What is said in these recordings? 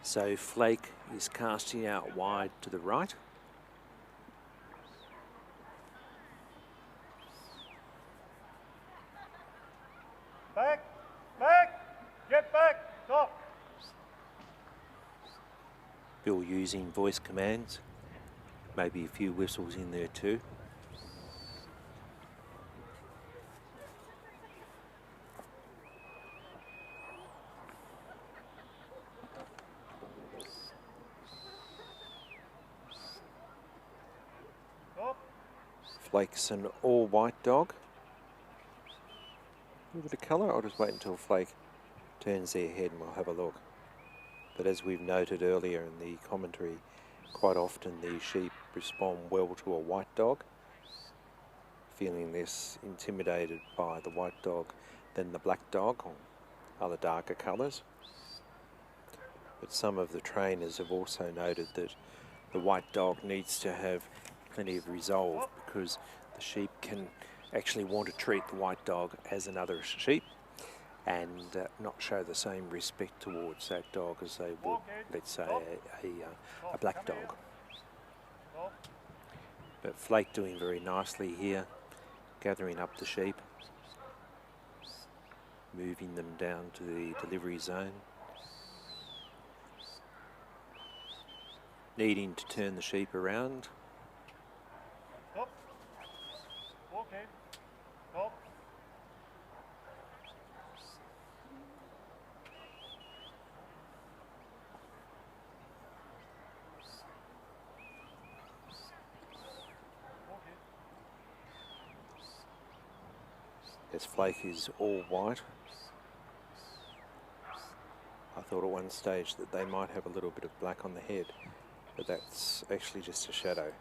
So Flake is casting out wide to the right. Back, back, get back, stop. Bill using voice commands, maybe a few whistles in there too. Stop. Flake's an all-white dog. A little bit of colour. I'll just wait until Flake turns their head and we'll have a look. But as we've noted earlier in the commentary, quite often the sheep respond well to a white dog, feeling less intimidated by the white dog than the black dog or other darker colours. But some of the trainers have also noted that the white dog needs to have plenty of resolve, because the sheep can actually want to treat the white dog as another sheep and not show the same respect towards that dog as they would, let's say, a black dog. But Flake doing very nicely here, gathering up the sheep, moving them down to the delivery zone, needing to turn the sheep around. Stop. Okay. Stop. As Flake is all white. I thought at one stage that they might have a little bit of black on the head, but that's actually just a shadow.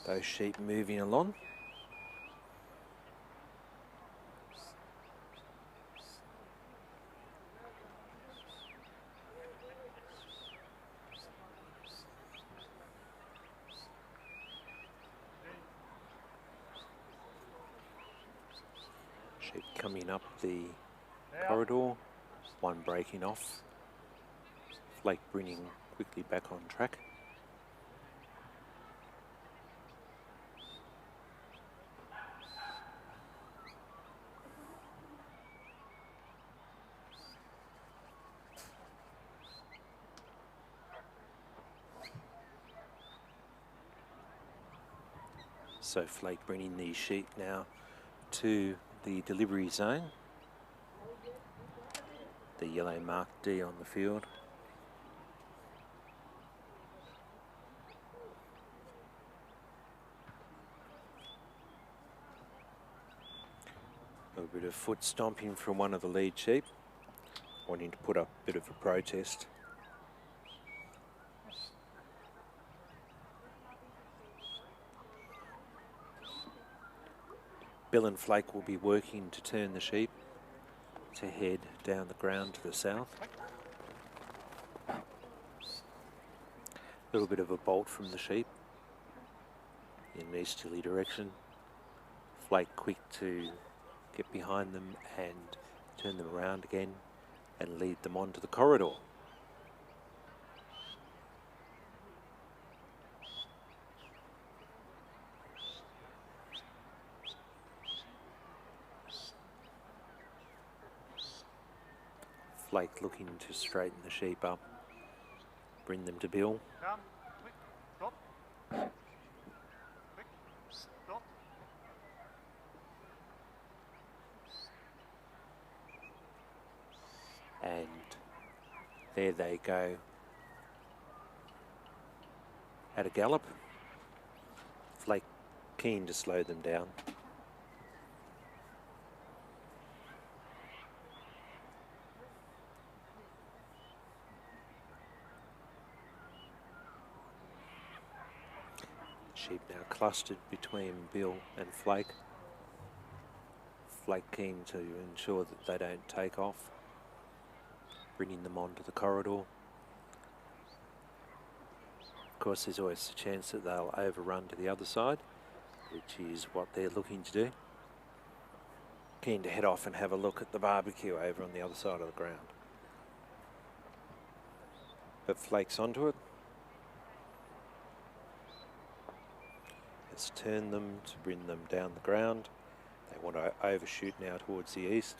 Those sheep moving along. Sheep coming up the corridor, one breaking off. Flake bringing quickly back on track. So Flake bringing these sheep now to the delivery zone. The yellow marked D on the field. A bit of foot stomping from one of the lead sheep, wanting to put up a bit of a protest. Bill and Flake will be working to turn the sheep to head down the ground to the south. A little bit of a bolt from the sheep in an easterly direction. Flake quick to get behind them and turn them around again and lead them onto the corridor. Flake looking to straighten the sheep up, bring them to Bill. Come. Quick. Stop. Quick. Stop. And there they go at a gallop. Flake keen to slow them down. Sheep now clustered between Bill and Flake. Flake keen to ensure that they don't take off, bringing them onto the corridor. Of course, there's always a chance that they'll overrun to the other side, which is what they're looking to do. keen to head off and have a look at the barbecue over on the other side of the ground. But Flake's onto it. Let's turn them to bring them down the ground. They want to overshoot now towards the east.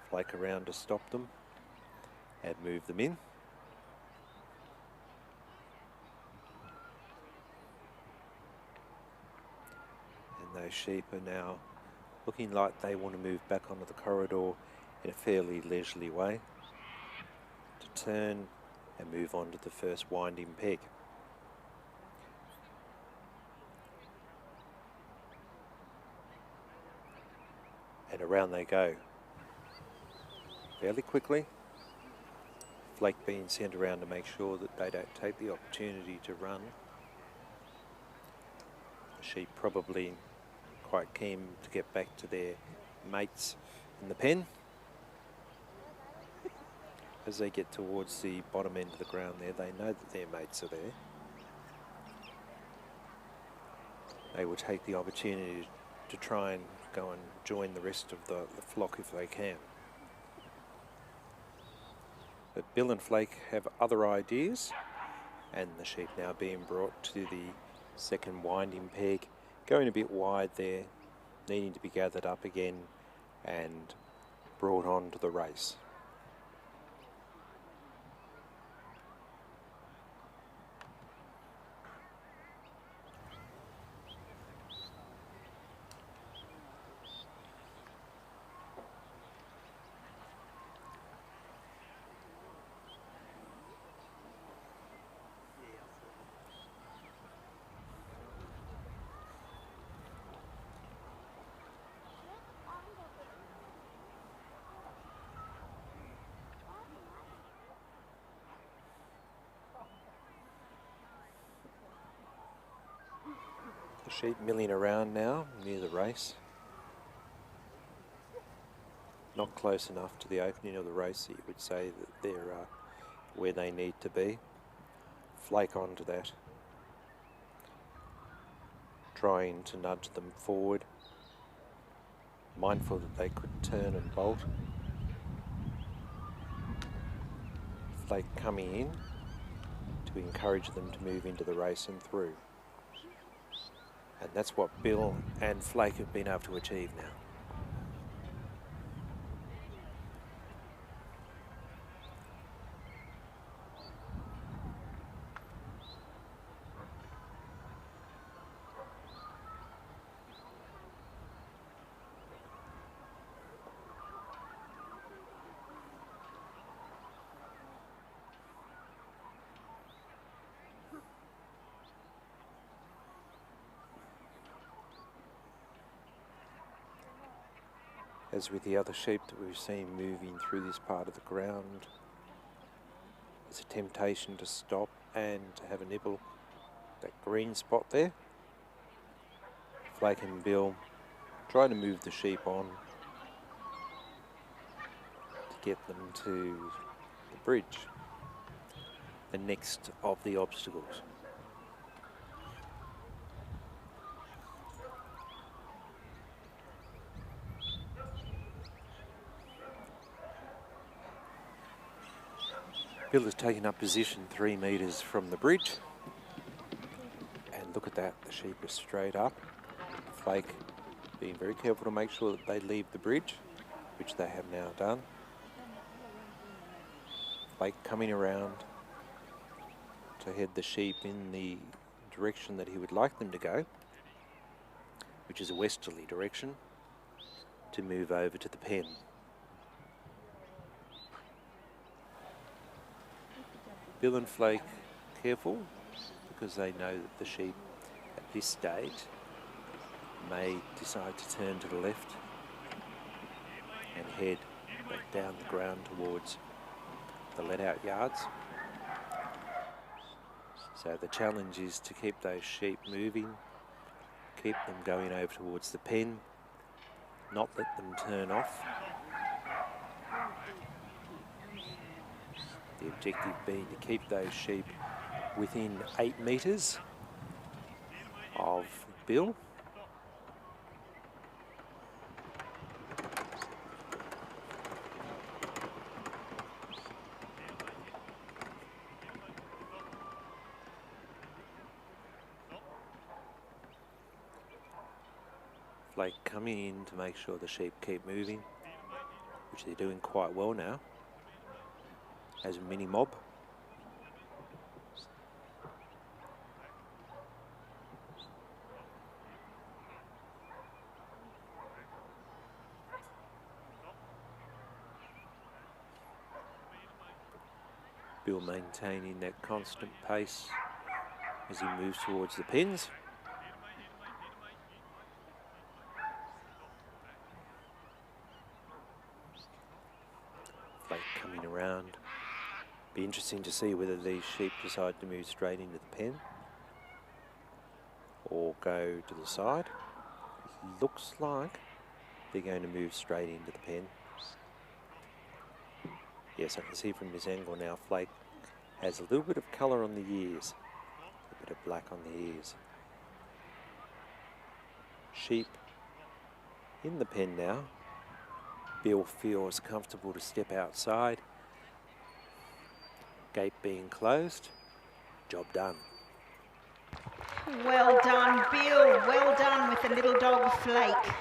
Flake around to stop them and move them in. And those sheep are now looking like they want to move back onto the corridor in a fairly leisurely way to turn and move on to the first winding peg. And around they go fairly quickly. Flake being sent around to make sure that they don't take the opportunity to run. The sheep probably quite keen to get back to their mates in the pen. As they get towards the bottom end of the ground there, they know that their mates are there. They will take the opportunity to try and go and join the rest of the flock if they can. But Bill and Flake have other ideas, and the sheep now being brought to the second winding peg, going a bit wide there, needing to be gathered up again and brought on to the race. The sheep milling around now near the race. Not close enough to the opening of the race that you would say that they're where they need to be. Flake onto that. Trying to nudge them forward. Mindful that they could turn and bolt. Flake coming in to encourage them to move into the race and through. And that's what Bill and Flake have been able to achieve now. As with the other sheep that we've seen moving through this part of the ground, there's a temptation to stop and to have a nibble at that green spot there. Flake and Bill trying to move the sheep on to get them to the bridge, the next of the obstacles. Bill has taken up position 3 metres from the bridge. And look at that, the sheep are straight up. Flake being very careful to make sure that they leave the bridge, which they have now done. Flake coming around to head the sheep in the direction that he would like them to go, which is a westerly direction, to move over to the pen. Bill and Flake careful because they know that the sheep at this stage may decide to turn to the left and head back down the ground towards the let-out yards. So the challenge is to keep those sheep moving, keep them going over towards the pen, not let them turn off. The objective being to keep those sheep within 8 metres of Bill. Flake coming in to make sure the sheep keep moving, which they're doing quite well now, as a mini mob. Bill maintaining that constant pace as he moves towards the pins. Flake coming around. Be interesting to see whether these sheep decide to move straight into the pen or go to the side. It looks like they're going to move straight into the pen. Yes, I can see from this angle now, Flake has a little bit of colour on the ears, a bit of black on the ears. Sheep in the pen now. Bill feels comfortable to step outside. Gate being closed. Job done. Well done, Bill. Well done with the little dog Flake.